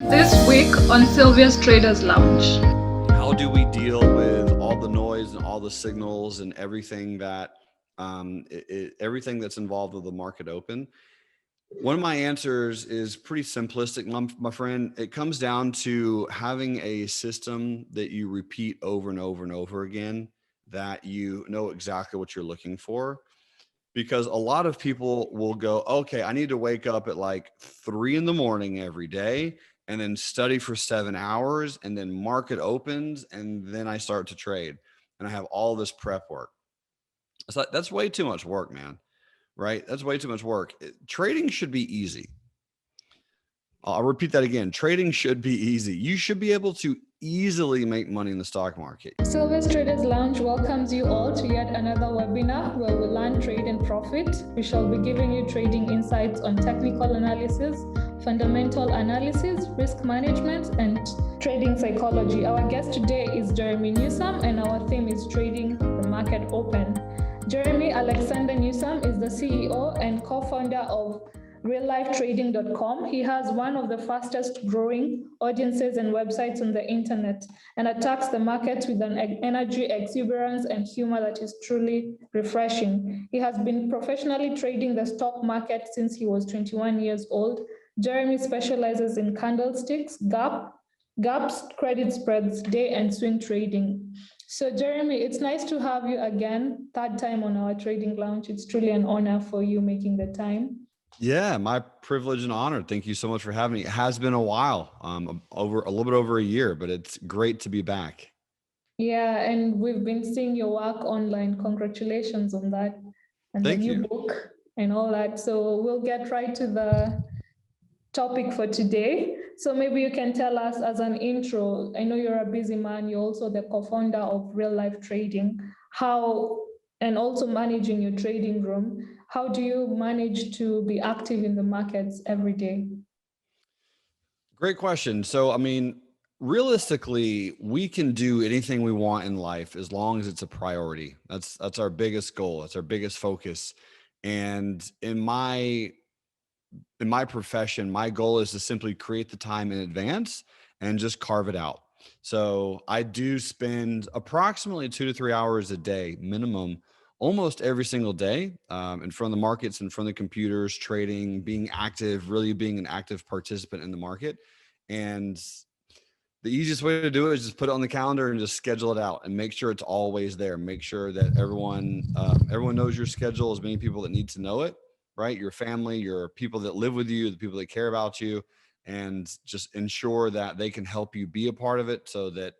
This week on Sylvia's Traders Lounge. How do we deal with all the noise and all the signals and everything that everything that's involved with the market open? One of my answers is pretty simplistic, my friend. It comes down to having a system that you repeat over and over and over again, that you know exactly what you're looking for. Because a lot of people will go, okay, I need to wake up at like 3 in the morning every day and then study for 7 hours and then market opens and then I start to trade and I have all this prep work. It's like, that's way too much work, man. Right? That's way too much work. Trading should be easy. I'll repeat that again. Trading should be easy. You should be able to easily make money in the stock market. Sylvia's Traders Lounge welcomes you all to yet another webinar where we learn, trade, and profit. We shall be giving you trading insights on technical analysis, fundamental analysis, risk management, and trading psychology. Our guest today is Jerremy Newsome, and our theme is trading the market open. Jerremy Alexander Newsome is the CEO and co-founder of reallifetrading.com. He has one of the fastest growing audiences and websites on the internet and attacks the markets with an energy, exuberance, and humor that is truly refreshing. He has been professionally trading the stock market since he was 21 years old. Jerremy specializes in candlesticks, gaps, credit spreads, day and swing trading. So Jerremy, it's nice to have you again, third time on our trading lounge. It's truly an honor for you making the time. Yeah, my privilege and honor. Thank you so much for having me. It has been a while, over a little bit over a year, but it's great to be back. Yeah, and we've been seeing your work online. Congratulations on that. And Thank the new you. book and all that. So we'll get right to the topic for today. So maybe you can tell us as an intro, I know you're a busy man, you're also the co-founder of Real Life Trading, and also managing your trading room. How do you manage to be active in the markets every day? Great question. So, I mean, realistically, we can do anything we want in life as long as it's a priority. That's our biggest goal. That's our biggest focus. And in my profession, my goal is to simply create the time in advance and just carve it out. So I do spend approximately 2 to 3 hours a day minimum, almost every single day, in front of the markets, in front of the computers, trading, being active, really being an active participant in the market. And the easiest way to do it is just put it on the calendar and just schedule it out and make sure it's always there. Make sure that everyone knows your schedule, as many people that need to know it, right? Your family, your people that live with you, the people that care about you, and just ensure that they can help you be a part of it, so that,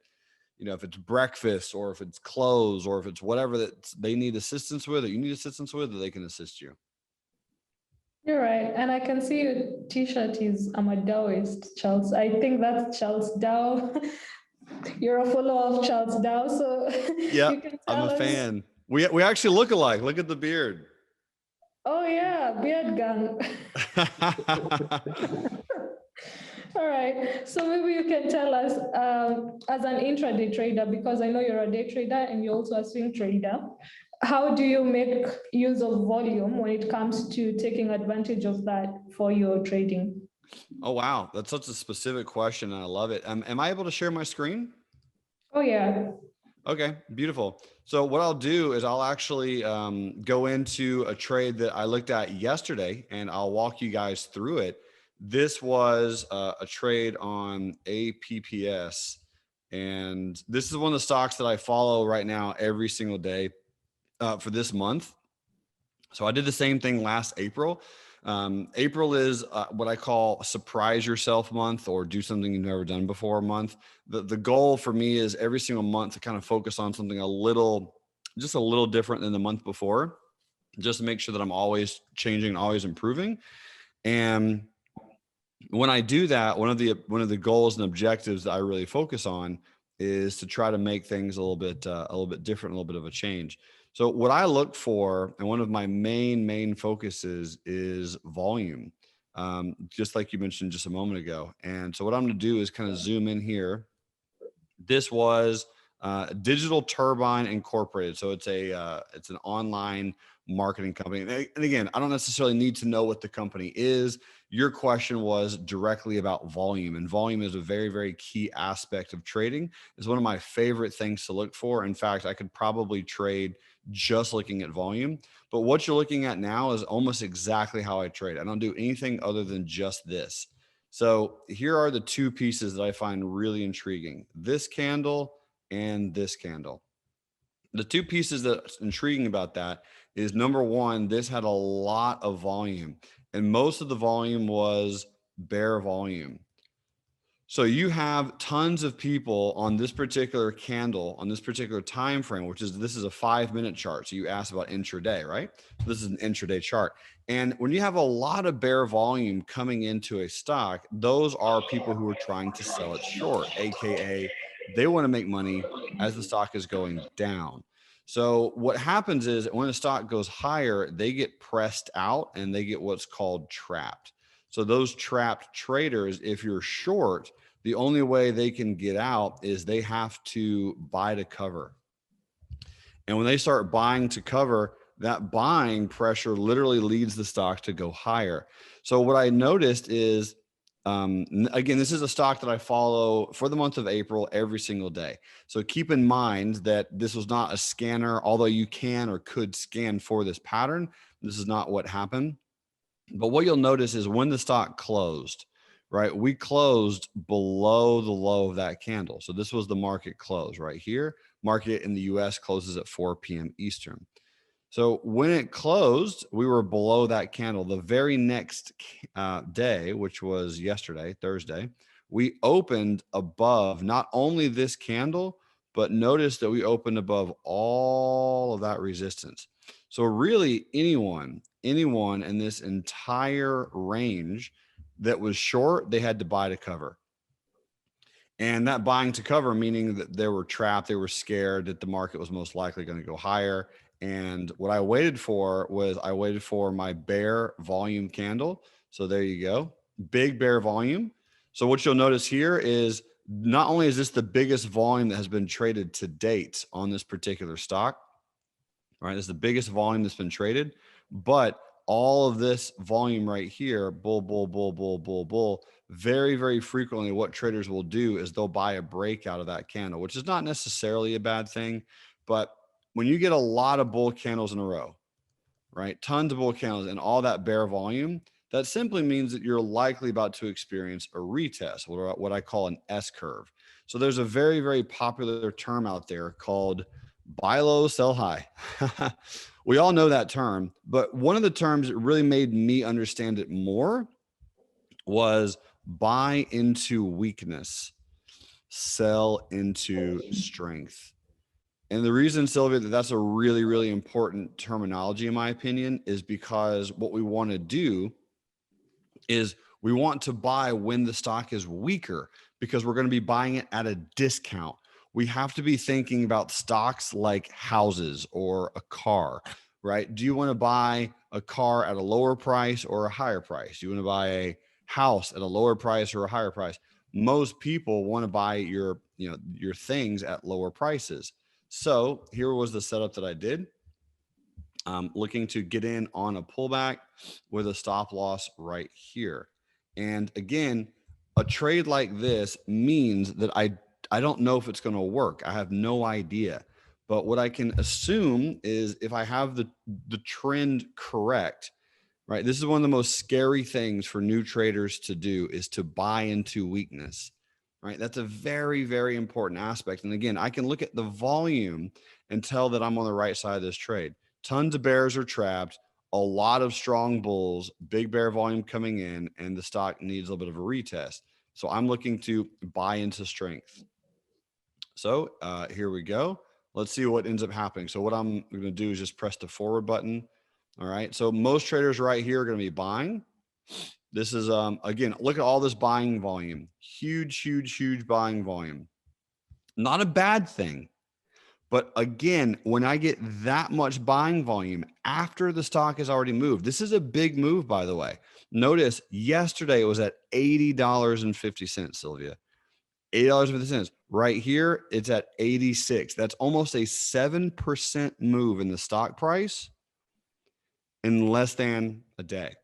if it's breakfast or if it's clothes or if it's whatever that they need assistance with or you need assistance with, that they can assist you. You're right. And I can see your t-shirt is I'm a Taoist, Charles. I think that's Charles Dow. You're a follower of Charles Dow. So Yeah, you can I'm tell a us. fan. We actually look alike. Look at the beard. Oh yeah, beard gang. All right. So maybe you can tell us, as an intraday trader, because I know you're a day trader and you're also a swing trader, how do you make use of volume when it comes to taking advantage of that for your trading? Oh, wow. That's such a specific question, and I love it. Am I able to share my screen? Oh yeah. Okay, beautiful. So what I'll do is I'll actually go into a trade that I looked at yesterday, and I'll walk you guys through it. This was a trade on APPS, and this is one of the stocks that I follow right now every single day for this month. So I did the same thing last April. April is what I call surprise yourself month, or do something you've never done before month. The goal for me is every single month to kind of focus on something just a little different than the month before, just to make sure that I'm always changing, always improving. And when I do that, one of the goals and objectives that I really focus on is to try to make things a little bit different, a little bit of a change. So what I look for, and one of my main focuses, is volume, just like you mentioned just a moment ago. And so what I'm going to do is kind of zoom in here. This was Digital Turbine Incorporated. So it's an online marketing company. And again, I don't necessarily need to know what the company is. your question was directly about volume, and volume is a very, very key aspect of trading. It's one of my favorite things to look for. In fact, I could probably trade just looking at volume, but what you're looking at now is almost exactly how I trade. I don't do anything other than just this. So here are the two pieces that I find really intriguing: this candle and this candle. The two pieces that's intriguing about that is, number one, this had a lot of volume, and most of the volume was bear volume. So you have tons of people on this particular candle, on this particular time frame, which is, this is a 5-minute chart. So you asked about intraday, right? So this is an intraday chart. And when you have a lot of bear volume coming into a stock, those are people who are trying to sell it short, AKA they want to make money as the stock is going down. So what happens is when a stock goes higher, they get pressed out and they get what's called trapped. So those trapped traders, if you're short, the only way they can get out is they have to buy to cover. And when they start buying to cover, that buying pressure literally leads the stock to go higher. So what I noticed is, again, this is a stock that I follow for the month of April every single day. So keep in mind that this was not a scanner, although you can or could scan for this pattern. This is not what happened. But what you'll notice is when the stock closed, right, we closed below the low of that candle. So this was the market close right here. Market in the US closes at 4 p.m. Eastern. So when it closed, we were below that candle. The very next day, which was yesterday, Thursday, we opened above not only this candle, but notice that we opened above all of that resistance. So really anyone in this entire range that was short, they had to buy to cover. And that buying to cover, meaning that they were trapped, they were scared that the market was most likely going to go higher. And what I waited for was I waited for my bear volume candle. So there you go, big bear volume. So what you'll notice here is not only is this the biggest volume that has been traded to date on this particular stock, right? This is the biggest volume that's been traded, but all of this volume right here, bull, bull, bull, bull, bull, bull, very, very frequently what traders will do is they'll buy a breakout of that candle, which is not necessarily a bad thing. But when you get a lot of bull candles in a row, right, tons of bull candles and all that bear volume, that simply means that you're likely about to experience a retest, what I call an S curve. So there's a very, very popular term out there called buy low, sell high. We all know that term, but one of the terms that really made me understand it more was buy into weakness, sell into strength. And the reason, Sylvia, that that's a really, really important terminology, in my opinion, is because what we want to do is we want to buy when the stock is weaker, because we're going to be buying it at a discount. We have to be thinking about stocks like houses or a car, right? Do you want to buy a car at a lower price or a higher price? Do you want to buy a house at a lower price or a higher price? Most people want to buy your things at lower prices. So here was the setup that I did. Looking to get in on a pullback with a stop loss right here. And again, a trade like this means that I don't know if it's going to work. I have no idea. But what I can assume is if I have the trend correct, right? This is one of the most scary things for new traders to do, is to buy into weakness, right? That's a very, very important aspect. And again, I can look at the volume and tell that I'm on the right side of this trade. Tons of bears are trapped, a lot of strong bulls, big bear volume coming in, and the stock needs a little bit of a retest. So I'm looking to buy into strength. So here we go. Let's see what ends up happening. So what I'm going to do is just press the forward button. All right. So most traders right here are going to be buying. This is, again, look at all this buying volume. Huge, huge, huge buying volume. Not a bad thing. But again, when I get that much buying volume after the stock has already moved, this is a big move, by the way. Notice yesterday it was at $80.50, Sylvia. $80.50. Right here, it's at 86. That's almost a 7% move in the stock price in less than a day.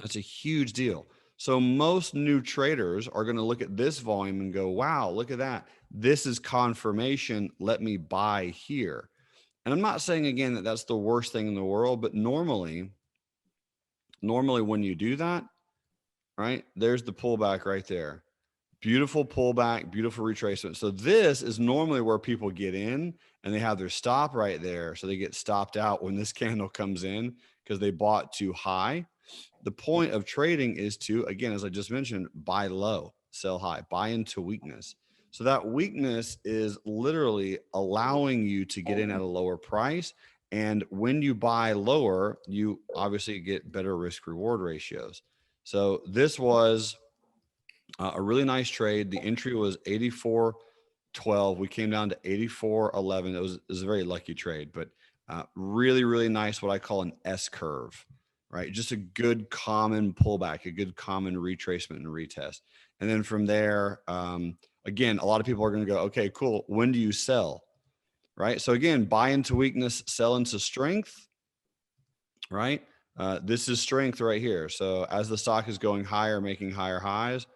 That's a huge deal. So most new traders are going to look at this volume and go, wow, look at that. This is confirmation. Let me buy here. And I'm not saying again that that's the worst thing in the world, but normally when you do that, right, there's the pullback right there. Beautiful pullback, beautiful retracement. So this is normally where people get in and they have their stop right there. So they get stopped out when this candle comes in because they bought too high. The point of trading is to, again, as I just mentioned, buy low, sell high, buy into weakness. So that weakness is literally allowing you to get in at a lower price. And when you buy lower, you obviously get better risk reward ratios. So this was a really nice trade. The entry was 84.12. We came down to 84.11. It was a very lucky trade, but really, really nice, what I call an S curve, right? Just a good common pullback, a good common retracement and retest. And then from there, again, a lot of people are going to go, okay, cool. When do you sell? Right? So again, buy into weakness, sell into strength, right? This is strength right here. So as the stock is going higher, making higher highs,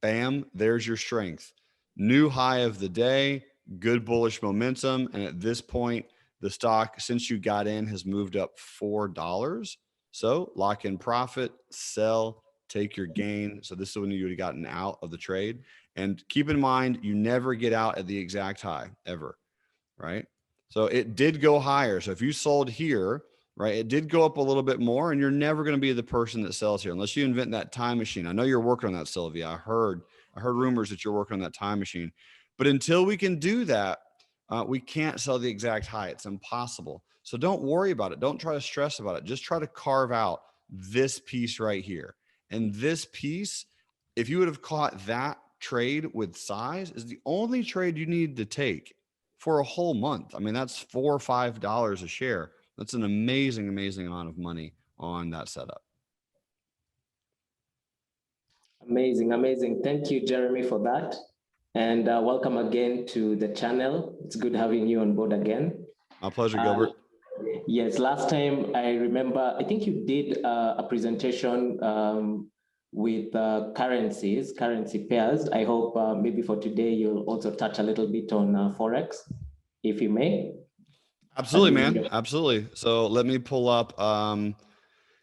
bam, there's your strength. New high of the day, good bullish momentum. And at this point, the stock, since you got in, has moved up $4. So lock in profit, sell, take your gain. So this is when you would have gotten out of the trade. And keep in mind, you never get out at the exact high ever, right? So it did go higher. So if you sold here, right, it did go up a little bit more, and you're never going to be the person that sells here unless you invent that time machine. I know you're working on that, Sylvia. I heard rumors that you're working on that time machine, but until we can do that, we can't sell the exact high. It's impossible. So don't worry about it. Don't try to stress about it. Just try to carve out this piece right here. And this piece, if you would have caught that trade with size, is the only trade you need to take for a whole month. I mean, that's $4 or $5 a share. That's an amazing, amazing amount of money on that setup. Amazing, amazing. Thank you, Jeremy, for that. And welcome again to the channel. It's good having you on board again. My pleasure, Gilbert. Yes, last time I remember, I think you did a presentation with currency pairs. I hope maybe for today you'll also touch a little bit on Forex, if you may. Absolutely, man. Absolutely. So let me pull up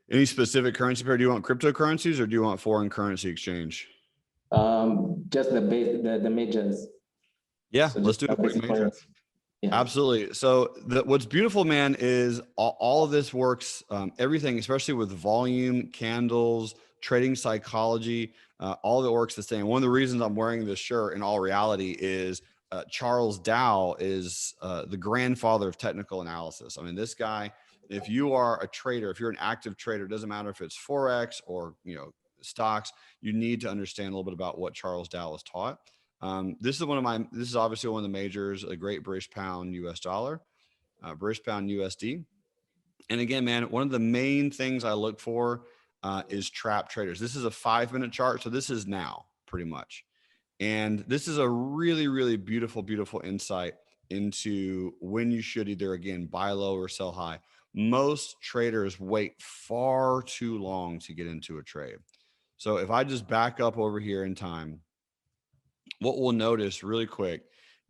any specific currency pair. Do you want cryptocurrencies or do you want foreign currency exchange? Just the majors. Yeah, So let's do a quick major. Yeah. Absolutely. So what's beautiful, man, is all of this works, everything, especially with volume, candles, trading psychology, all of it works the same. One of the reasons I'm wearing this shirt in all reality is Charles Dow is the grandfather of technical analysis. I mean, this guy, if you are a trader, if you're an active trader, it doesn't matter if it's Forex or, stocks, you need to understand a little bit about what Charles Dow was taught. This is obviously one of the majors, a great British pound US dollar, British pound USD. And again, man, one of the main things I look for is trap traders. This is a 5-minute chart. So this is now pretty much. And this is a really, really beautiful, beautiful insight into when you should either, again, buy low or sell high. Most traders wait far too long to get into a trade. So if I just back up over here in time, what we'll notice really quick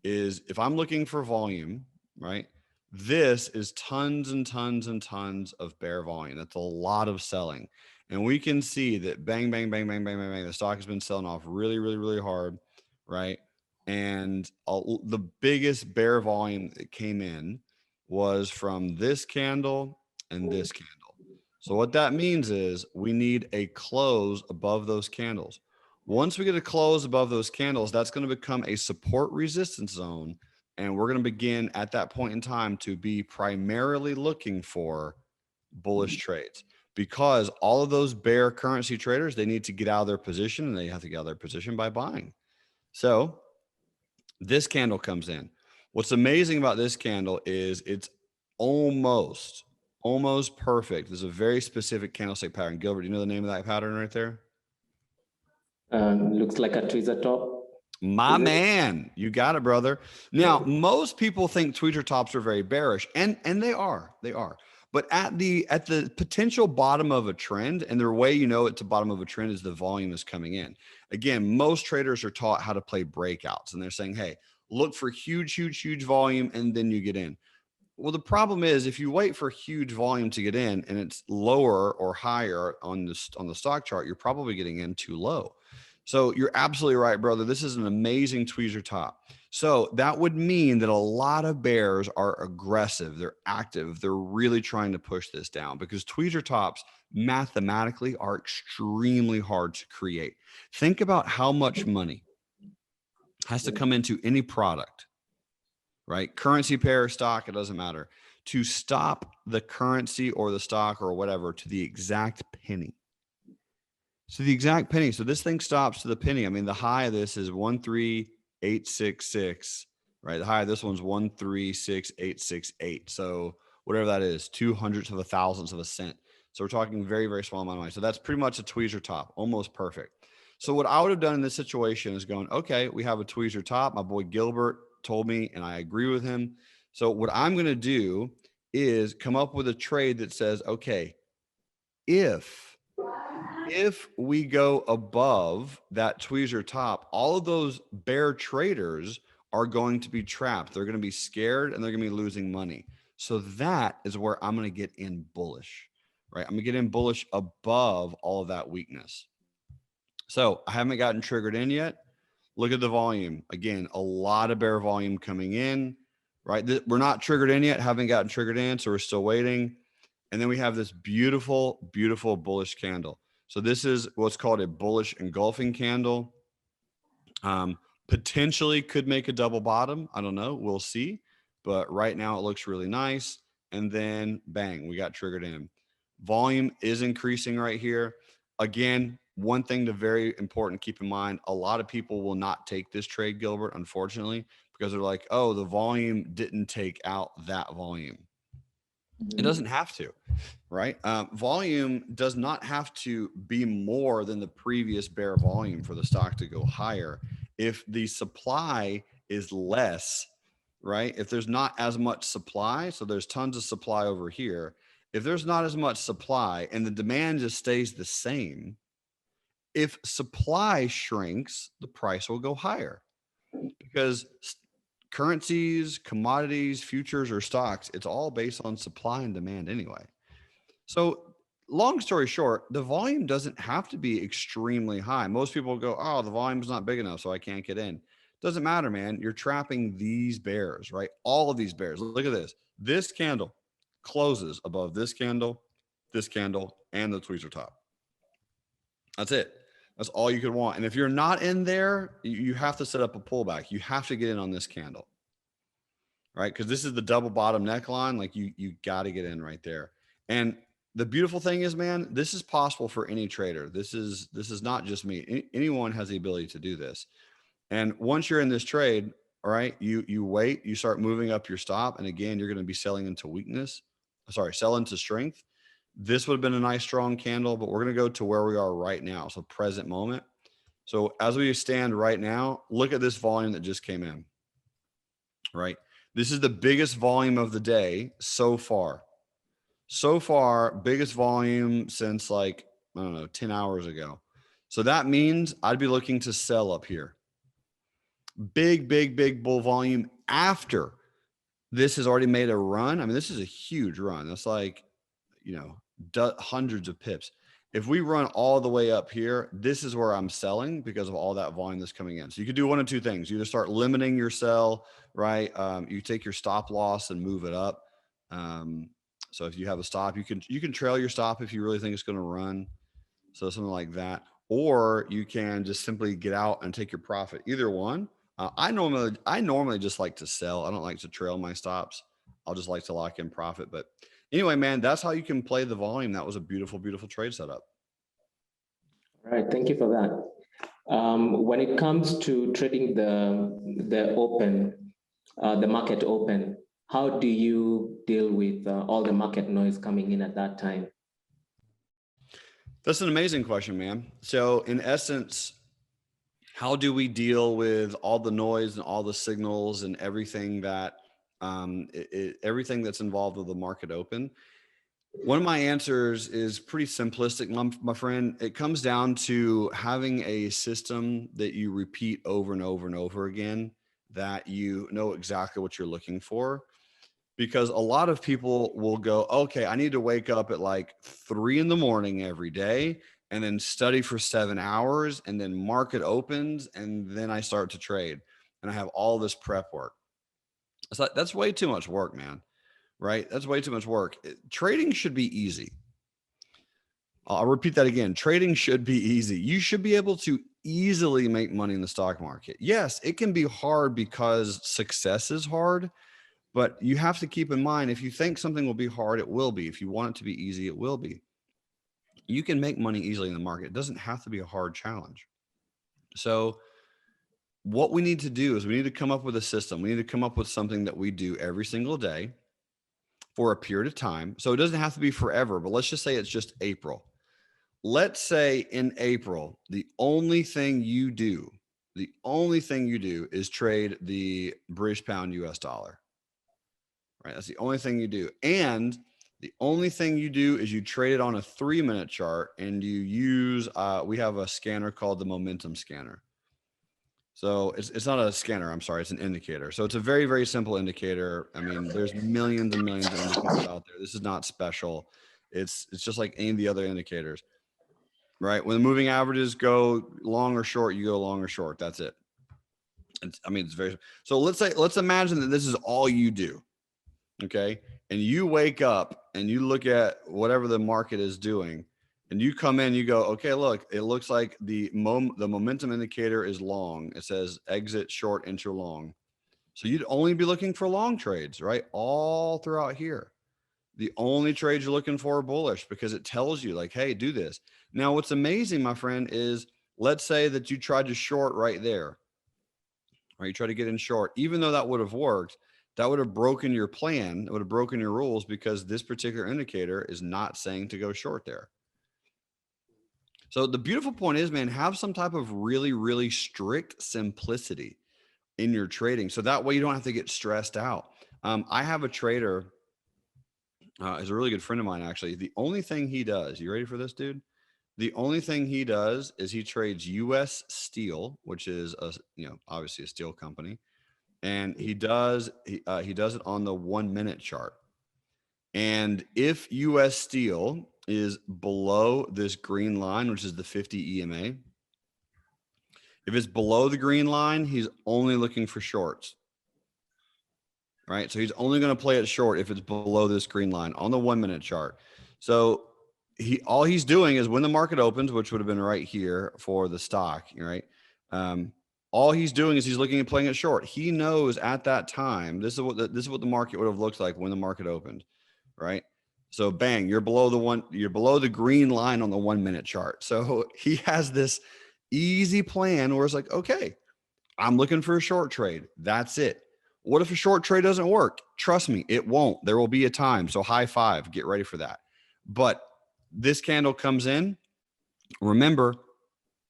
is if I'm looking for volume, right? This is tons and tons and tons of bear volume. That's a lot of selling. And we can see that bang, bang, bang, bang, bang, bang, bang. The stock has been selling off really, really, really hard, right? And the biggest bear volume that came in was from this candle and this candle. So what that means is we need a close above those candles. Once we get a close above those candles, that's going to become a support resistance zone. And we're going to begin at that point in time to be primarily looking for bullish trades, because all of those bear currency traders, they need to get out of their position, and they have to get out of their position by buying. So this candle comes in. What's amazing about this candle is it's almost perfect. There's a very specific candlestick pattern. Gilbert, do you know the name of that pattern right there? Looks like a tweezer top. My man, you got it, brother. Now, most people think tweezer tops are very bearish, and they are. But at the potential bottom of a trend, and the way you know it's the bottom of a trend is the volume is coming in. Again, most traders are taught how to play breakouts, and they're saying, hey, look for huge volume and then you get in. Well, the problem is if you wait for huge volume to get in and it's lower or higher on the stock chart, you're probably getting in too low. So you're absolutely right, brother. This is an amazing tweezer top. So that would mean that a lot of bears are aggressive. They're active. They're really trying to push this down because tweezer tops mathematically are extremely hard to create. Think about how much money has to come into any product, right? Currency pair, stock, it doesn't matter, to stop the currency or the stock or whatever to the exact penny. So the exact penny. So this thing stops to the penny. I mean, the high of this is 13866, right? The high of this one's 136868. So whatever that is, 2/100th of a thousandth of a cent. So we're talking very, very small amount of money. So that's pretty much a tweezer top, almost perfect. So what I would have done in this situation is going, okay, we have a tweezer top. My boy Gilbert told me, and I agree with him. So what I'm going to do is come up with a trade that says, okay, if we go above that tweezer top, all of those bear traders are going to be trapped. They're going to be scared and they're going to be losing money. So that is where I'm going to get in bullish, right? I'm going to get in bullish above all of that weakness. So I haven't gotten triggered in yet. Look at the volume. Again, a lot of bear volume coming in, right? We're not triggered in yet, haven't gotten triggered in, so we're still waiting. And then we have this beautiful, beautiful bullish candle. So this is what's called a bullish engulfing candle. Potentially could make a double bottom. I don't know. We'll see. But right now it looks really nice. And then bang, we got triggered in. Volume is increasing right here. Again, one thing to very important keep in mind, a lot of people will not take this trade, Gilbert, unfortunately, because they're like, oh, the volume didn't take out that volume. It doesn't have to, right? Volume does not have to be more than the previous bear volume for the stock to go higher. If the supply is less, right? If there's not as much supply, so there's tons of supply over here. If there's not as much supply and the demand just stays the same, if supply shrinks, the price will go higher because currencies, commodities, futures, or stocks, it's all based on supply and demand anyway. So long story short, the volume doesn't have to be extremely high. Most people go, oh, the volume's not big enough, so I can't get in. Doesn't matter, man. You're trapping these bears, right? All of these bears. Look at this. This candle closes above this candle, and the tweezer top. That's it. That's all you could want. And if you're not in there, you have to set up a pullback. You have to get in on this candle, right? Because this is the double bottom neckline. Like you got to get in right there. And the beautiful thing is, man, this is possible for any trader. This is not just me. Anyone has the ability to do this. And once you're in this trade, all right, you wait, you start moving up your stop. And again, you're going to be selling into weakness. Sell into strength. This would have been a nice strong candle, but we're going to go to where we are right now. So present moment. So as we stand right now, look at this volume that just came in, right? This is the biggest volume of the day so far. So far, biggest volume since like, I don't know, 10 hours ago. So that means I'd be looking to sell up here. Big bull volume after this has already made a run. I mean, this is a huge run. That's like, hundreds of pips. If we run all the way up here, this is where I'm selling because of all that volume that's coming in. So you could do one of two things. You either start limiting your sell, right? You take your stop loss and move it up. So if you have a stop, you can trail your stop if you really think it's going to run. So something like that. Or you can just simply get out and take your profit. Either one. I normally just like to sell. I don't like to trail my stops. I'll just like to lock in profit. But anyway, man, that's how you can play the volume. That was a beautiful, beautiful trade setup. All right, thank you for that. When it comes to trading the market open, how do you deal with all the market noise coming in at that time? That's an amazing question, man. So in essence, how do we deal with all the noise and all the signals and everything that everything that's involved with the market open? One of my answers is pretty simplistic, my friend. It comes down to having a system that you repeat over and over and over again, that you know exactly what you're looking for. Because a lot of people will go, okay, I need to wake up at like 3 in the morning every day and then study for 7 hours and then market opens and then I start to trade and I have all this prep work. It's like, that's way too much work, man. Right? That's way too much work. Trading should be easy. I'll repeat that again. Trading should be easy. You should be able to easily make money in the stock market. Yes, it can be hard because success is hard, but you have to keep in mind, if you think something will be hard, it will be. If you want it to be easy, it will be. You can make money easily in the market. It doesn't have to be a hard challenge. So what we need to do is we need to come up with a system. We need to come up with something that we do every single day for a period of time. So it doesn't have to be forever, but let's just say it's just April. Let's say in April, the only thing you do is trade the British pound US dollar. Right? That's the only thing you do. And the only thing you do is you trade it on a 3-minute chart and you use, we have a scanner called the momentum scanner. So it's not a scanner, I'm sorry, it's an indicator. So it's a very, very simple indicator. I mean, there's millions and millions of indicators out there. This is not special. It's just like any of the other indicators, right? When the moving averages go long or short, you go long or short. That's it. It's very, so let's imagine that this is all you do. Okay. And you wake up and you look at whatever the market is doing and you come in, you go, okay, look, it looks like the momentum indicator is long. It says exit short, enter long. So you'd only be looking for long trades, right? All throughout here. The only trades you're looking for are bullish because it tells you like, hey, do this. Now, what's amazing, my friend, is let's say that you tried to short right there, or you try to get in short, even though that would have worked, that would have broken your plan. It would have broken your rules because this particular indicator is not saying to go short there. So the beautiful point is, man, have some type of really, really strict simplicity in your trading. So that way you don't have to get stressed out. I have a trader, is a really good friend of mine, actually. The only thing he does, you ready for this, dude? The only thing he does is he trades US Steel, which is obviously a steel company. And he does it on the 1-minute chart. And if US Steel is below this green line, which is the 50 EMA, if it's below the green line, he's only looking for shorts. Right? So he's only going to play it short if it's below this green line on the 1-minute chart. So all he's doing is when the market opens, which would have been right here for the stock, right? All he's doing is he's looking at playing it short. He knows at that time, this is what the market would have looked like when the market opened, right? So bang, you're below the green line on the 1-minute chart. So he has this easy plan where it's like, okay, I'm looking for a short trade. That's it. What if a short trade doesn't work? Trust me, it won't. There will be a time. So high five, get ready for that. But this candle comes in. Remember,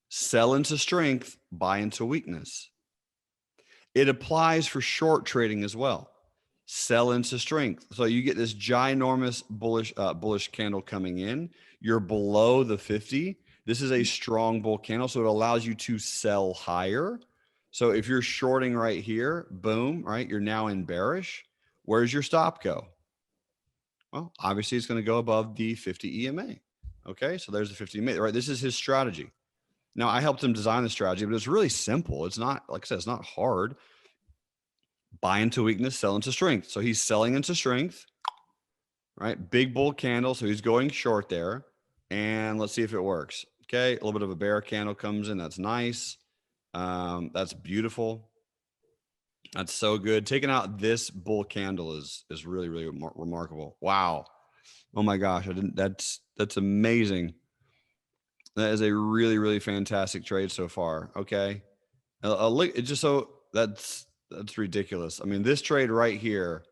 sell into strength, buy into weakness. It applies for short trading as well. Sell into strength. So you get this ginormous bullish candle coming in. You're below the 50. This is a strong bull candle, so it allows you to sell higher. So if you're shorting right here, boom, right? You're now in bearish. Where's your stop go? Well, obviously it's going to go above the 50 EMA. Okay, so there's the 50 EMA, right? This is his strategy. Now, I helped him design the strategy, but it's really simple. It's not, like I said, it's not hard. Buy into weakness, sell into strength. So he's selling into strength, right? Big bull candle. So he's going short there. And let's see if it works. Okay, a little bit of a bear candle comes in. That's nice. That's beautiful. That's so good. Taking out this bull candle is really, really remarkable. Wow. Oh my gosh. That's amazing. That is a really, really fantastic trade so far. Okay. Look, it just so that's ridiculous. I mean, this trade right here,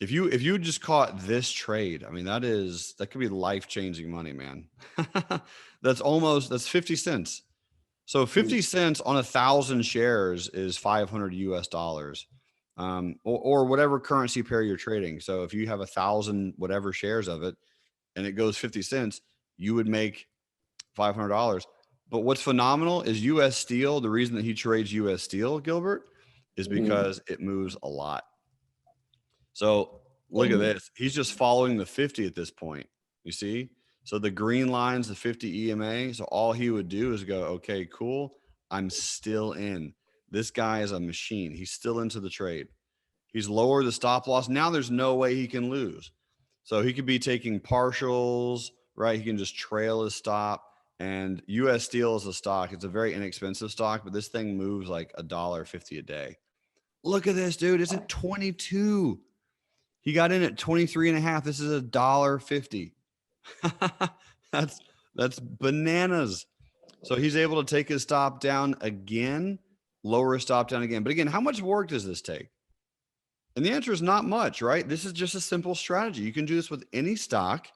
if you just caught this trade, I mean, that could be life-changing money, man. That's 50 cents. So 50 cents on 1,000 shares is $500 US. or whatever currency pair you're trading. So if you have 1,000 whatever shares of it and it goes 50 cents, you would make $500. But what's phenomenal is US Steel. The reason that he trades US Steel, Gilbert, is because it moves a lot. So look at this. He's just following the 50 at this point. You see? So the green line's the 50 EMA. So all he would do is go, okay, cool. I'm still in. This guy is a machine. He's still into the trade. He's lowered the stop loss. Now there's no way he can lose. So he could be taking partials, right? He can just trail his stop. And US Steel is a stock. It's a very inexpensive stock, but this thing moves like $1.50 a day. Look at this, dude. It's at 22. He got in at 23.5. This is $1.50. That's bananas. So he's able to take his stop down again, lower his stop down again. But again, how much work does this take? And the answer is not much, right? This is just a simple strategy. You can do this with any stock.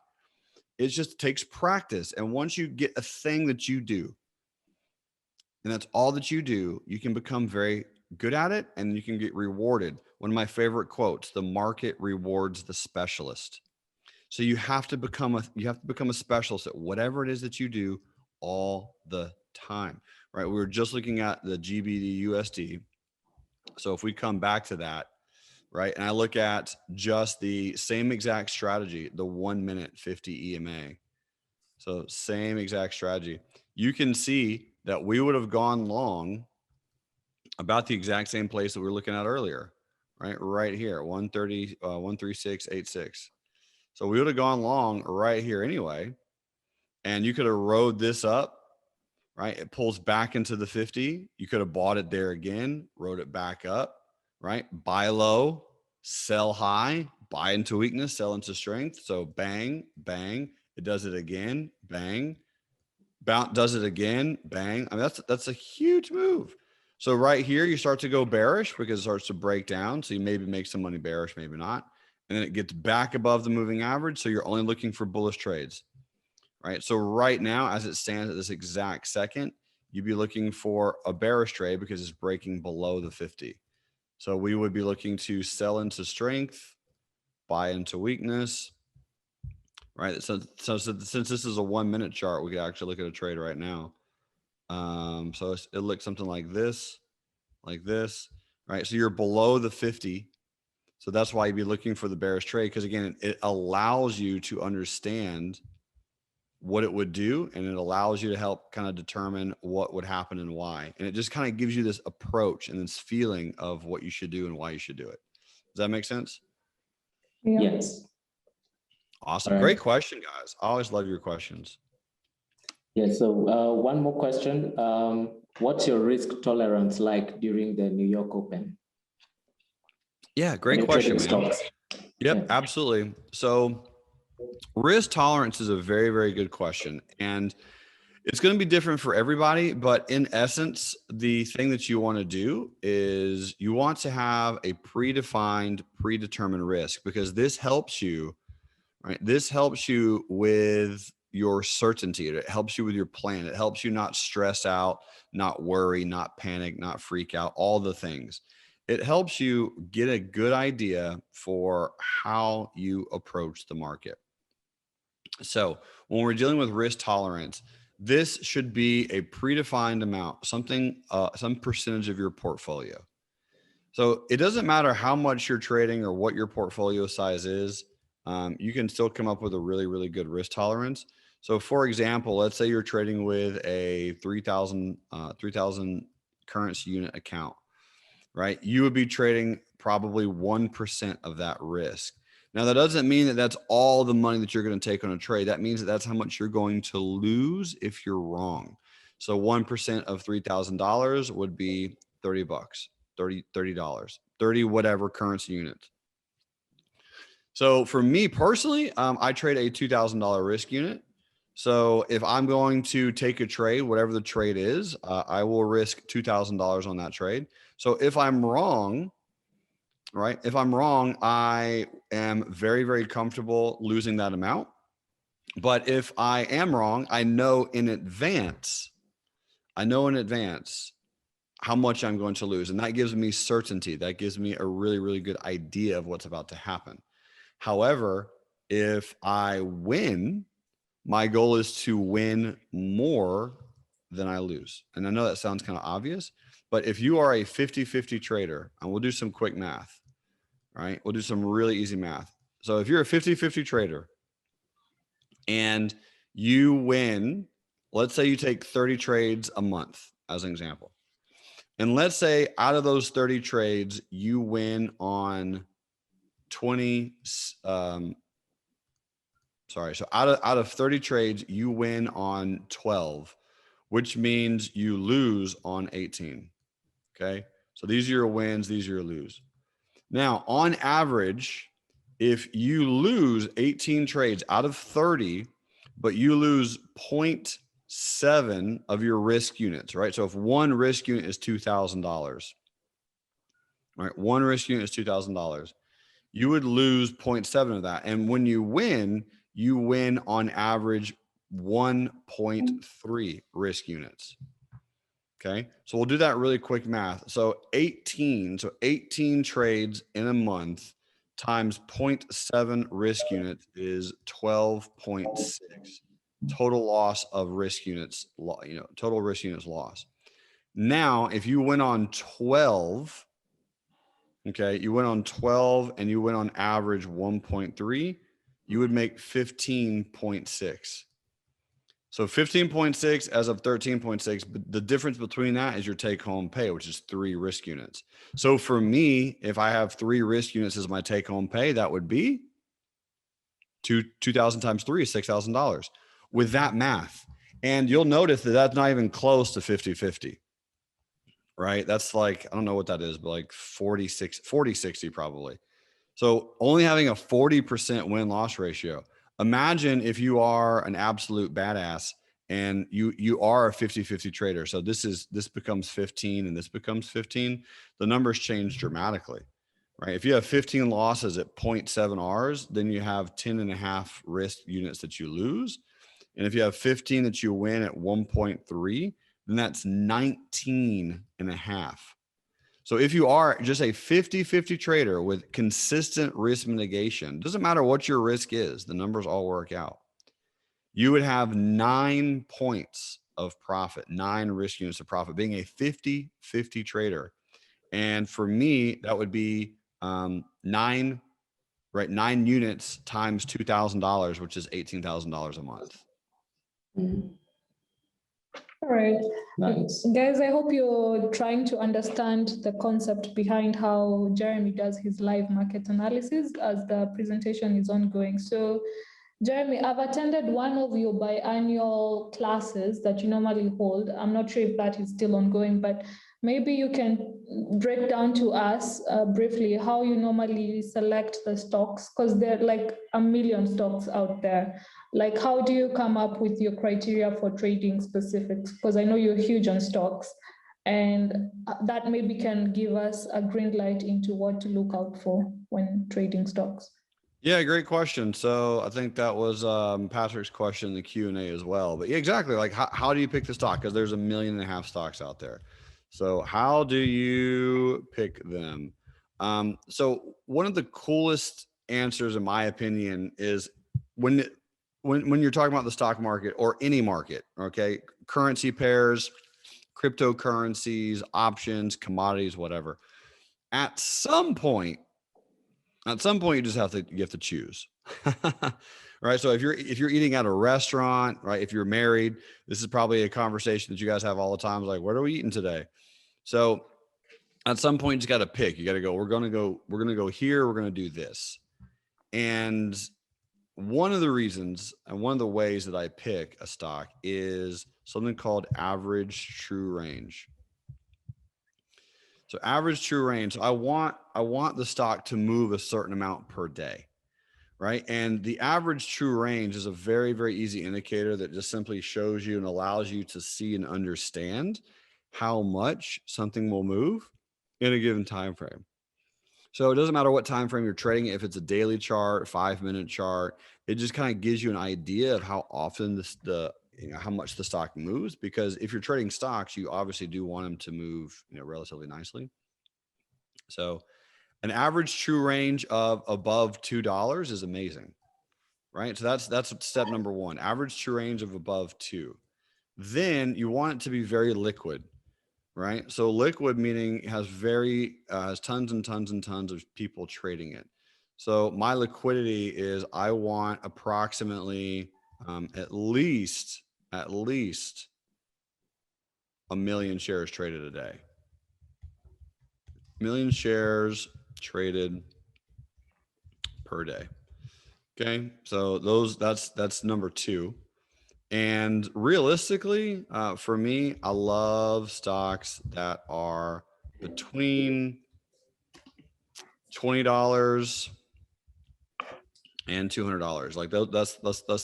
It just takes practice. And once you get a thing that you do, and that's all that you do, you can become very good at it and you can get rewarded. One of my favorite quotes, the market rewards the specialist. So you have to become a specialist at whatever it is that you do all the time, right? We were just looking at the GBD USD. So if we come back to that, right, and I look at just the same exact strategy, the 1 minute 50 EMA. So same exact strategy. You can see that we would have gone long about the exact same place that we were looking at earlier, right here, 130, 136.86. So we would have gone long right here anyway. And you could have rode this up, right? It pulls back into the 50. You could have bought it there again, rode it back up, right? Buy low, sell high, buy into weakness, sell into strength. So bang, bang. It does it again, bang. Bounce does it again, bang. I mean, that's a huge move. So right here, you start to go bearish because it starts to break down. So you maybe make some money bearish, maybe not. And then it gets back above the moving average. So you're only looking for bullish trades, right? So right now, as it stands at this exact second, you'd be looking for a bearish trade because it's breaking below the 50. So we would be looking to sell into strength, buy into weakness, right? So since this is a 1 minute chart, we could actually look at a trade right now. So it looks something like this, right? So you're below the 50. So that's why you'd be looking for the bearish trade. Because again, it allows you to understand what it would do. And it allows you to help kind of determine what would happen and why. And it just kind of gives you this approach and this feeling of what you should do and why you should do it. Does that make sense? Yeah. Yes. Awesome. Right. Great question, guys. I always love your questions. Yeah, so one more question. What's your risk tolerance like during the New York Open? Yeah, great question, man. Yep, yeah. Absolutely. So risk tolerance is a very, very good question. And it's going to be different for everybody. But in essence, the thing that you want to do is you want to have a predefined, predetermined risk, because this helps you, right? This helps you with your certainty. It helps you with your plan. It helps you not stress out, not worry, not panic, not freak out, all the things. It helps you get a good idea for how you approach the market. So when we're dealing with risk tolerance, this should be a predefined amount, something, some percentage of your portfolio. So it doesn't matter how much you're trading or what your portfolio size is. You can still come up with a really, really good risk tolerance. So for example, let's say you're trading with a 3,000 currency unit account, right? You would be trading probably 1% of that risk. Now, that doesn't mean that that's all the money that you're going to take on a trade. That means that that's how much you're going to lose if you're wrong. So 1% of $3,000 would be 30 bucks, $30, 30 whatever currency units. So for me personally, I trade a $2,000 risk unit. So if I'm going to take a trade, whatever the trade is, I will risk $2,000 on that trade. So if I'm wrong, right? If I'm wrong, I am very, very comfortable losing that amount. But if I am wrong, I know in advance, how much I'm going to lose. And that gives me certainty. That gives me a really, really good idea of what's about to happen. However, if I win, my goal is to win more than I lose. And I know that sounds kind of obvious, but if you are a 50-50 trader, and we'll do some quick math, right? We'll do some really easy math. So if you're a 50-50 trader and you win, let's say you take 30 trades a month as an example. And let's say out of those 30 trades, you win on 20, so out of 30 trades, you win on 12, which means you lose on 18. Okay. So these are your wins. These are your lose. Now, on average, if you lose 18 trades out of 30, but you lose 0.7 of your risk units, right? So if one risk unit is $2,000, right? One risk unit is $2,000. You would lose 0.7 of that. And when you win on average 1.3 risk units. Okay. So we'll do that really quick math. So 18 trades in a month times 0.7 risk units is 12.6 total loss of risk units, total risk units loss. Now, if you went on 12, okay, you went on 12 and you went on average 1.3, you would make 15.6. So 15.6 as of 13.6, but the difference between that is your take home pay, which is 3 risk units. So for me, if I have 3 risk units as my take home pay, that would be 2,000 times 3 is $6,000 with that math. And you'll notice that that's not even close to 50-50, right? That's like, I don't know what that is, but like 40-60 probably. So only having a 40% win-loss ratio. Imagine if you are an absolute badass and you are a 50-50 trader. So this becomes 15 and this becomes 15. The numbers change dramatically, right? If you have 15 losses at 0.7 Rs, then you have 10.5 risk units that you lose. And if you have 15 that you win at 1.3, then that's 19.5. So if you are just a 50-50 trader with consistent risk mitigation, doesn't matter what your risk is, the numbers all work out. You would have 9 points of profit, 9 risk units of profit, being a 50-50 trader. And for me, that would be 9 units times $2,000, which is $18,000 a month. Mm-hmm. All right, nice. Guys, I hope you're trying to understand the concept behind how Jerremy does his live market analysis as the presentation is ongoing. So, Jerremy, I've attended one of your biannual classes that you normally hold. I'm not sure if that is still ongoing, but maybe you can break down to us briefly how you normally select the stocks, because there are like a million stocks out there. Like, how do you come up with your criteria for trading specifics? Because I know you're huge on stocks, and that maybe can give us a green light into what to look out for when trading stocks. Yeah, great question. So I think that was Patrick's question in the Q&A as well. But yeah, exactly. Like, how do you pick the stock? Because there's 1.5 million stocks out there. So how do you pick them? So one of the coolest answers, in my opinion, is when you're talking about the stock market or any market, okay, currency pairs, cryptocurrencies, options, commodities, whatever. At some point, you just have to choose, right? So if you're eating at a restaurant, right? If you're married, this is probably a conversation that you guys have all the time. It's like, what are we eating today? So at some point, you just got to pick. You got to go. We're gonna go here. We're gonna do this. And one of the reasons and one of the ways that I pick a stock is something called average true range. So average true range. So I want the stock to move a certain amount per day, right? And the average true range is a very, very easy indicator that just simply shows you and allows you to see and understand how much something will move in a given time frame. So it doesn't matter what time frame you're trading. If it's a daily chart, 5-minute chart, it just kind of gives you an idea of how often how much the stock moves, because if you're trading stocks, you obviously do want them to move, relatively nicely. So an average true range of above $2 is amazing, right? So that's step number one, average true range of above 2. Then you want it to be very liquid, right? So liquid meaning it has has tons and tons and tons of people trading it. So my liquidity is, I want approximately at least 1 million shares traded a day. 1 million shares traded per day. Okay, so that's number 2. And realistically, for me, I love stocks that are between $20 and $200. Like that's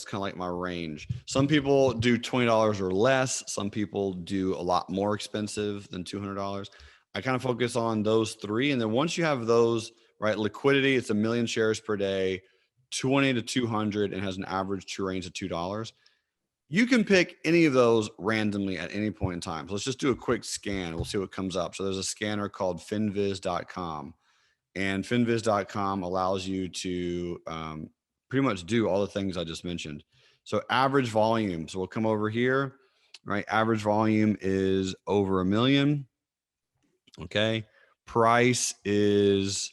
kind of like my range. Some people do $20 or less. Some people do a lot more expensive than $200. I kind of focus on those 3. And then once you have those, right, liquidity, it's 1 million shares per day, 20 to 200, and has an average true range of $2. You can pick any of those randomly at any point in time. So let's just do a quick scan. We'll see what comes up. So there's a scanner called finviz.com. And finviz.com allows you to pretty much do all the things I just mentioned. So average volume. So we'll come over here, right? Average volume is over 1 million. Okay. Price is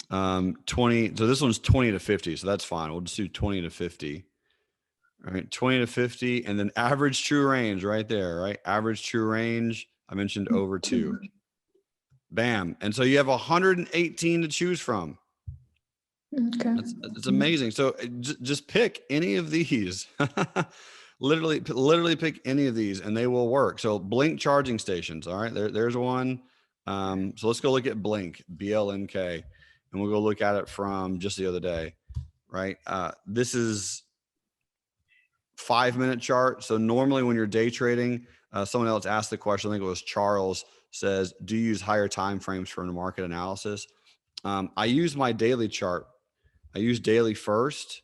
20. So this one's 20 to 50. So that's fine. We'll just do 20 to 50. All right. 20 to 50. And then average true range right there, right? Average true range. I mentioned over 2. Bam. And so you have 118 to choose from. Okay. It's amazing. So just pick any of these. literally pick any of these and they will work. So Blink charging stations. All right. There's one. So let's go look at Blink, BLNK, and we'll go look at it from just the other day. Right. This is 5-minute chart. So normally when you're day trading, someone else asked the question, I think it was Charles, says, do you use higher time frames for market analysis? I use my daily chart. I use daily first,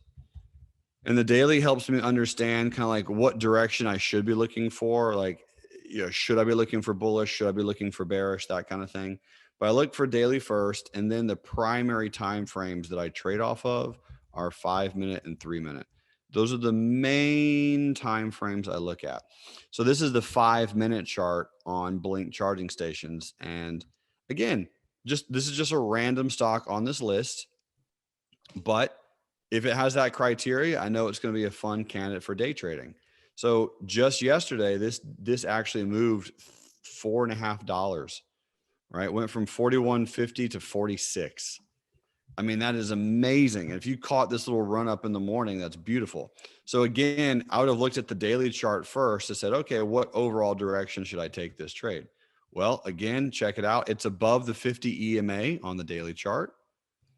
and the daily helps me understand kind of like what direction I should be looking for. Like, should I be looking for bullish? Should I be looking for bearish? That kind of thing. But I look for daily first, and then the primary time frames that I trade off of are 5-minute and 3-minute. Those are the main time frames I look at. So this is the 5-minute chart on Blink charging stations. And again, this is just a random stock on this list. But if it has that criteria, I know it's going to be a fun candidate for day trading. So just yesterday, this actually moved $4.50, right? Went from 41.50 to 46. I mean, that is amazing. And if you caught this little run up in the morning, that's beautiful. So again, I would have looked at the daily chart first and said, okay, what overall direction should I take this trade? Well, again, check it out. It's above the 50 EMA on the daily chart.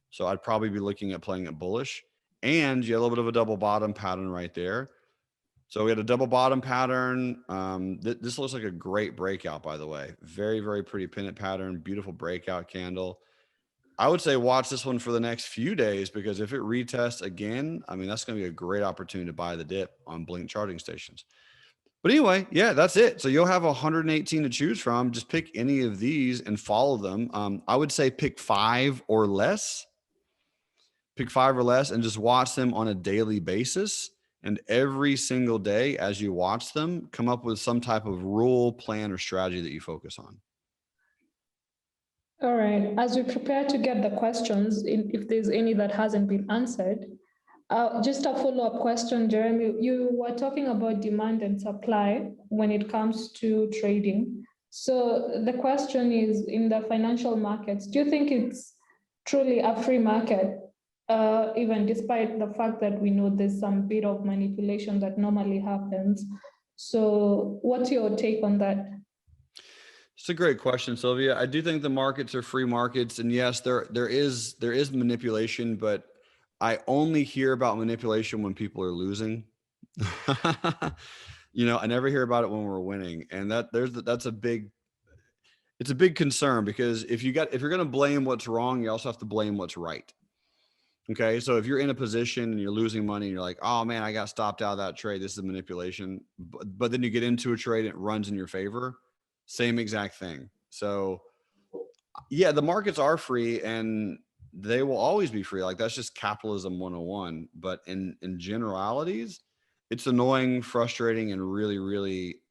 So I'd probably be looking at playing it bullish. And you have a little bit of a double bottom pattern right there. So we had a double bottom pattern. This looks like a great breakout, by the way. Very, very pretty pennant pattern, beautiful breakout candle. I would say watch this one for the next few days, because if it retests again, I mean, that's going to be a great opportunity to buy the dip on Blink charging stations. But anyway, yeah, that's it. So you'll have 118 to choose from. Just pick any of these and follow them. I would say pick 5 or less. Pick 5 or less and just watch them on a daily basis. And every single day as you watch them, come up with some type of rule, plan, or strategy that you focus on. All right. As we prepare to get the questions, if there's any that hasn't been answered, just a follow-up question, Jeremy. You were talking about demand and supply when it comes to trading. So the question is, in the financial markets, do you think it's truly a free market, even despite the fact that we know there's some bit of manipulation that normally happens? So what's your take on that? It's a great question, Sylvia. I do think the markets are free markets, and yes, there is manipulation, but I only hear about manipulation when people are losing. I never hear about it when we're winning, and it's a big concern, because if you're going to blame what's wrong, you also have to blame what's right. Okay. So if you're in a position and you're losing money and you're like, oh man, I got stopped out of that trade. This is manipulation. But then you get into a trade and it runs in your favor. Same exact thing. So yeah, the markets are free and they will always be free. Like that's just capitalism 101. But in generalities, it's annoying, frustrating, and really, really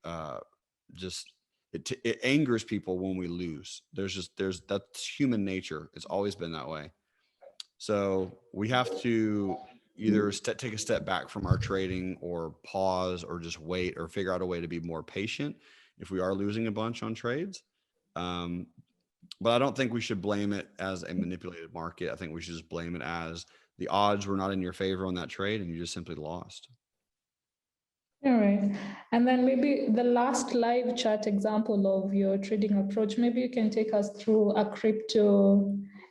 just it angers people when we lose. That's human nature. It's always been that way. So we have to either take a step back from our trading or pause or just wait or figure out a way to be more patient if we are losing a bunch on trades. But I don't think we should blame it as a manipulated market. I think we should just blame it as the odds were not in your favor on that trade and you just simply lost. All right. And then maybe the last live chat example of your trading approach, maybe you can take us through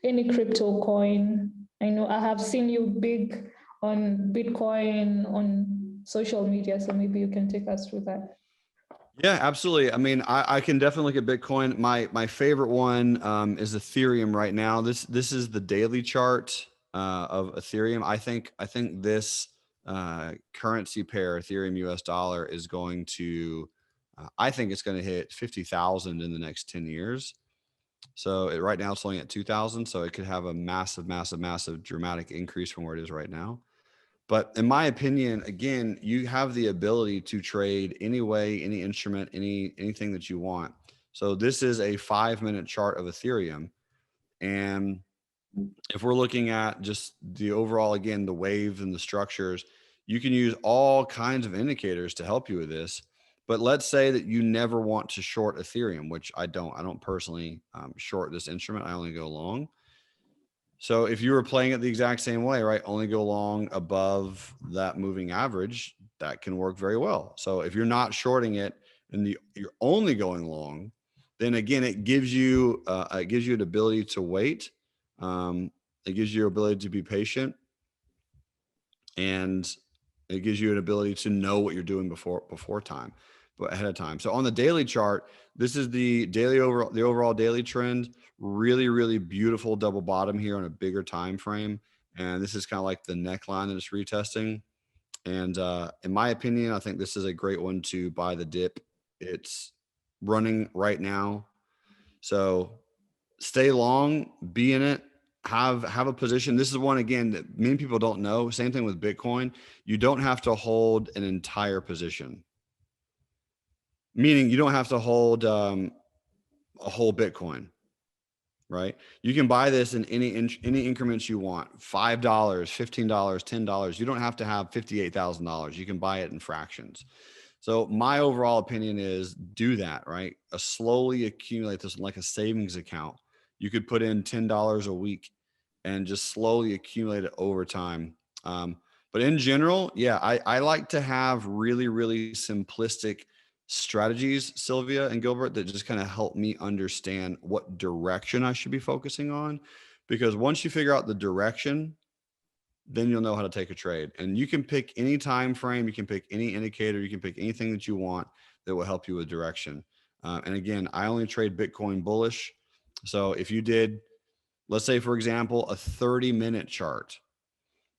any crypto coin. I know I have seen you big on Bitcoin on social media, so maybe you can take us through that. Yeah, absolutely. I mean, I can definitely look at Bitcoin. My favorite one is Ethereum right now. This is the daily chart of Ethereum. I think this currency pair, Ethereum US dollar, is going to. I think it's going to hit 50,000 in the next 10 years. So right now it's only at 2,000. So it could have a massive, massive, massive dramatic increase from where it is right now. But in my opinion, again, you have the ability to trade any way, any instrument, anything that you want. So this is a 5-minute chart of Ethereum. And if we're looking at just the overall, again, the waves and the structures, you can use all kinds of indicators to help you with this. But let's say that you never want to short Ethereum, which I don't personally short this instrument. I only go long. So if you were playing it the exact same way, right, only go long above that moving average, that can work very well. So if you're not shorting it and you're only going long, then again, it gives you an ability to wait. It gives you an ability to be patient, and it gives you an ability to know what you're doing before time, but ahead of time. So on the daily chart, this is the overall daily trend. Really, really beautiful double bottom here on a bigger time frame. And this is kind of like the neckline that it's retesting. And in my opinion, I think this is a great one to buy the dip. It's running right now. So stay long, be in it, have a position. This is one, again, that many people don't know. Same thing with Bitcoin. You don't have to hold an entire position. Meaning you don't have to hold a whole Bitcoin. Right? You can buy this in any increments you want. $5, $15, $10. You don't have to have $58,000. You can buy it in fractions. So my overall opinion is do that, right? Slowly accumulate this like a savings account. You could put in $10 a week and just slowly accumulate it over time. But in general, yeah, I like to have really, really simplistic strategies, Sylvia and Gilbert, that just kind of help me understand what direction I should be focusing on. Because once you figure out the direction, then you'll know how to take a trade. And you can pick any time frame, you can pick any indicator, you can pick anything that you want that will help you with direction. And again, I only trade Bitcoin bullish. So if you did, let's say, for example, a 30-minute chart,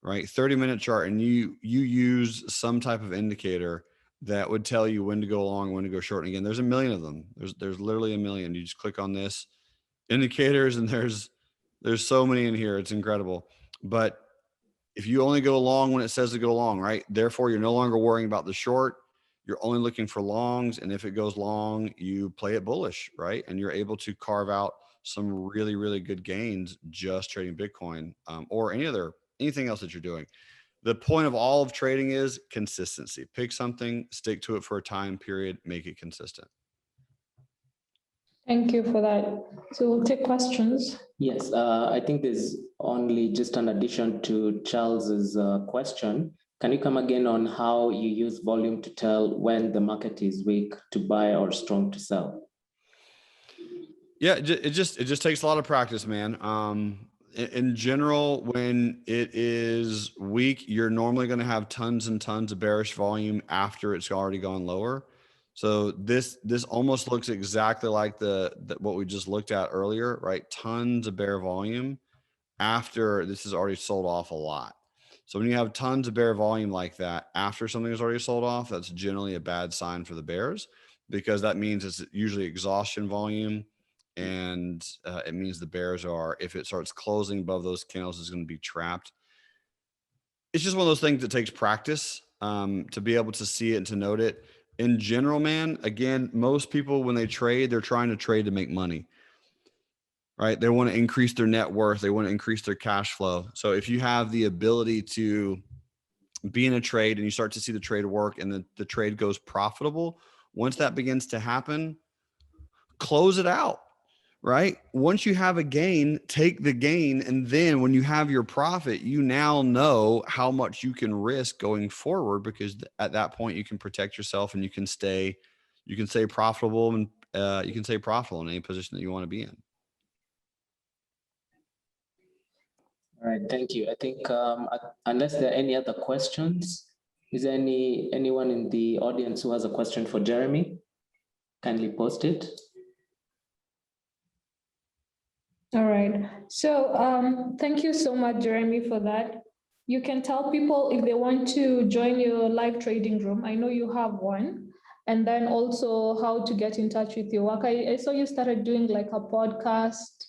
right? 30-minute chart, and you use some type of indicator that would tell you when to go long, when to go short. And again, there's a million of them. There's literally a million. You just click on this indicators and there's so many in here. It's incredible. But if you only go long when it says to go long, right? Therefore, you're no longer worrying about the short. You're only looking for longs. And if it goes long, you play it bullish, right? And you're able to carve out some really, really good gains just trading Bitcoin or anything else that you're doing. The point of all of trading is consistency. Pick something, stick to it for a time period, make it consistent. Thank you for that. So we'll take questions. Yes, I think there's only just an addition to Charles's question. Can you come again on how you use volume to tell when the market is weak to buy or strong to sell? Yeah, it just takes a lot of practice, man. In general, when it is weak, you're normally going to have tons and tons of bearish volume after it's already gone lower. So this almost looks exactly like what we just looked at earlier, right? Tons of bear volume after this is already sold off a lot. So when you have tons of bear volume like that, after something is already sold off, that's generally a bad sign for the bears, because that means it's usually exhaustion volume. And it means the bears are, if it starts closing above those candles, is going to be trapped. It's just one of those things that takes practice to be able to see it and to note it. In general, man, again, most people, when they trade, they're trying to trade to make money, right? They want to increase their net worth. They want to increase their cash flow. So if you have the ability to be in a trade and you start to see the trade work and the trade goes profitable, once that begins to happen, close it out, right? Once you have a gain, take the gain. And then when you have your profit, you now know how much you can risk going forward, because at that point you can protect yourself and you can stay profitable, and you can stay profitable in any position that you want to be in. All right, thank you. I think unless there are any other questions, is there anyone in the audience who has a question for Jerremy? Kindly post it. All right. So thank you so much, Jerremy, for that. You can tell people if they want to join your live trading room. I know you have one. And then also how to get in touch with your work. I saw you started doing like a podcast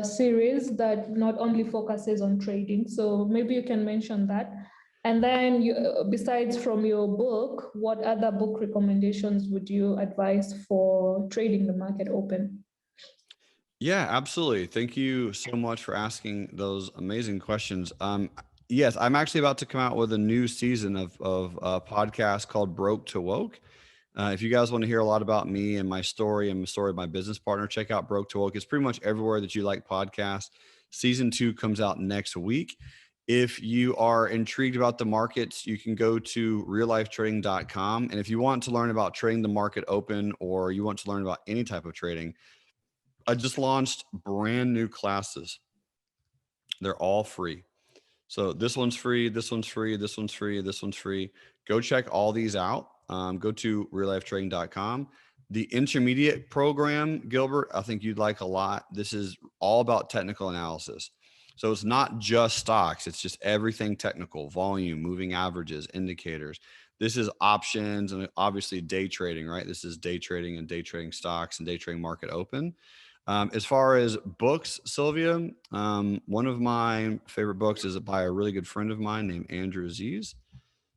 series that not only focuses on trading. So maybe you can mention that. And then besides from your book, what other book recommendations would you advise for trading the market open? Yeah, absolutely. Thank you so much for asking those amazing questions. Yes, I'm actually about to come out with a new season of a podcast called Broke to Woke. If you guys want to hear a lot about me and my story and the story of my business partner, check out Broke to Woke. It's pretty much everywhere that you like podcasts. Season 2 comes out next week. If you are intrigued about the markets, you can go to reallifetrading.com. And if you want to learn about trading the market open, or you want to learn about any type of trading, I just launched brand new classes. They're all free. So this one's free, this one's free, this one's free, this one's free. Go check all these out. Go to reallifetrading.com. The intermediate program, Gilbert, I think you'd like a lot. This is all about technical analysis. So it's not just stocks. It's just everything technical: volume, moving averages, indicators. This is options and obviously day trading, right? This is day trading and day trading stocks and day trading market open. As far as books, Sylvia, one of my favorite books is by a really good friend of mine named Andrew Aziz.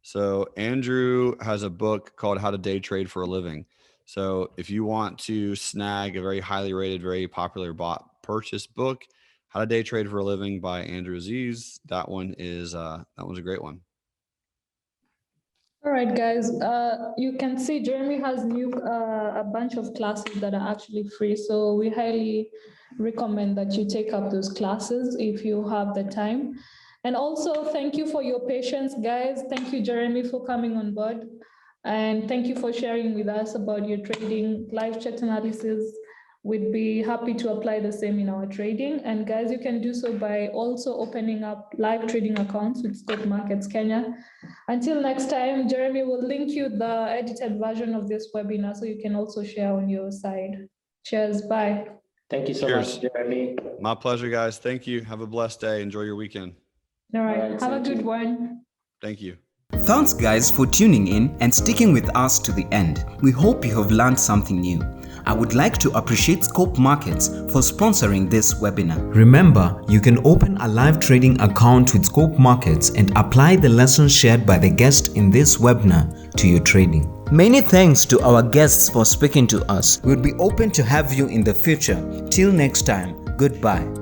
So Andrew has a book called How to Day Trade for a Living. So if you want to snag a very highly rated, very popular purchase book, How to Day Trade for a Living by Andrew Aziz, that one's a great one. All right, guys, you can see Jerremy has a bunch of classes that are actually free. So we highly recommend that you take up those classes if you have the time. And also thank you for your patience, guys. Thank you, Jerremy, for coming on board. And thank you for sharing with us about your trading live chat analysis. We'd be happy to apply the same in our trading. And guys, you can do so by also opening up live trading accounts with Scope Markets Kenya. Until next time, Jerremy will link you the edited version of this webinar so you can also share on your side. Cheers, bye. Thank you so much, Jerremy. My pleasure, guys. Thank you. Have a blessed day. Enjoy your weekend. All right, have a good one. Thank you. Thanks, guys, for tuning in and sticking with us to the end. We hope you have learned something new. I would like to appreciate Scope Markets for sponsoring this webinar. Remember, you can open a live trading account with Scope Markets and apply the lessons shared by the guest in this webinar to your trading. Many thanks to our guests for speaking to us. We'll be open to have you in the future. Till next time, goodbye.